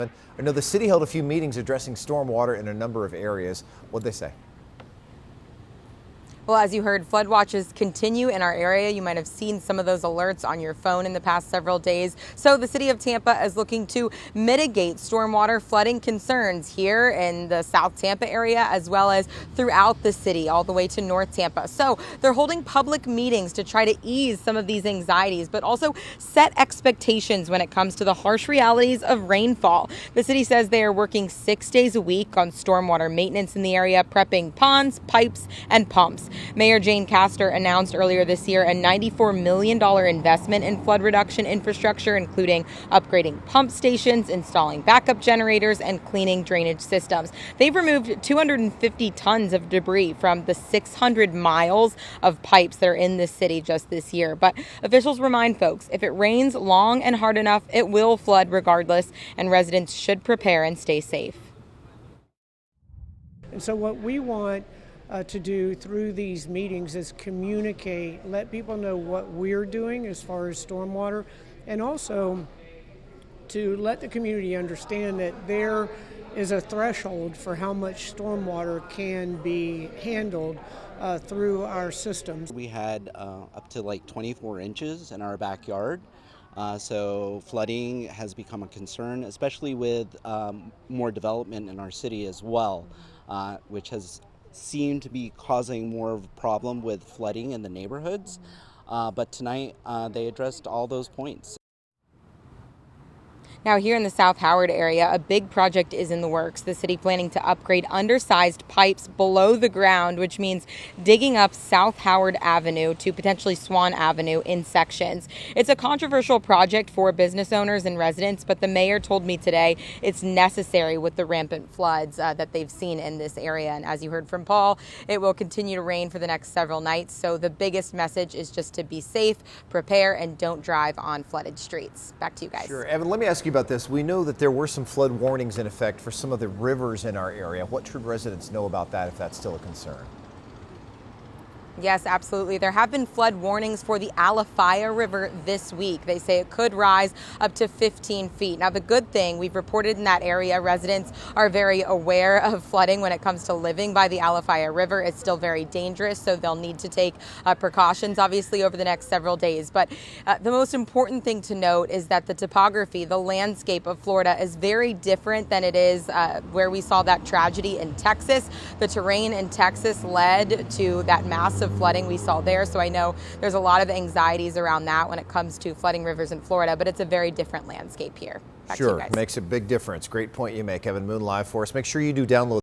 I know the city held a few meetings addressing stormwater in a number of areas. What'd they say? Well, as you heard, flood watches continue in our area. You might have seen some of those alerts on your phone in the past several days. So the city of Tampa is looking to mitigate stormwater flooding concerns here in the South Tampa area, as well as throughout the city, all the way to North Tampa. So they're holding public meetings to try to ease some of these anxieties, but also set expectations when it comes to the harsh realities of rainfall. The city says they are working 6 days a week on stormwater maintenance in the area, prepping ponds, pipes, and pumps. Mayor Jane Castor announced earlier this year a $94 million investment in flood reduction infrastructure, including upgrading pump stations, installing backup generators, and cleaning drainage systems. They've removed 250 tons of debris from the 600 miles of pipes that are in this city just this year. But officials remind folks, if it rains long and hard enough, it will flood regardless, and residents should prepare and stay safe. And so what we want to do through these meetings is communicate, let people know what we're doing as far as stormwater, and also to let the community understand that there is a threshold for how much stormwater can be handled through our systems. We had up to like 24 inches in our backyard. So flooding has become a concern, especially with more development in our city as well, which has seemed to be causing more of a problem with flooding in the neighborhoods. But tonight they addressed all those points. Now, here in the South Howard area, a big project is in the works. The city planning to upgrade undersized pipes below the ground, which means digging up South Howard Avenue to potentially Swan Avenue in sections. It's a controversial project for business owners and residents, but the mayor told me today it's necessary with the rampant floods that they've seen in this area. And as you heard from Paul, it will continue to rain for the next several nights. So the biggest message is just to be safe, prepare, and don't drive on flooded streets. Back to you guys. Sure. Evan, let me ask you about this. We know that there were some flood warnings in effect for some of the rivers in our area. What should residents know about that if that's still a concern? Yes, absolutely. There have been flood warnings for the Alafaya River this week. They say it could rise up to 15 feet. Now, the good thing, we've reported in that area, residents are very aware of flooding when it comes to living by the Alafaya River. It's still very dangerous, so they'll need to take precautions, obviously, over the next several days. But the most important thing to note is that the topography, the landscape of Florida is very different than it is where we saw that tragedy in Texas. The terrain in Texas led to that massive flooding we saw there. So I know there's a lot of anxieties around that when it comes to flooding rivers in Florida, but it's a very different landscape here. Back to you guys. Sure, makes a big difference. Great point you make. Evan Moon live for us. Make sure you do download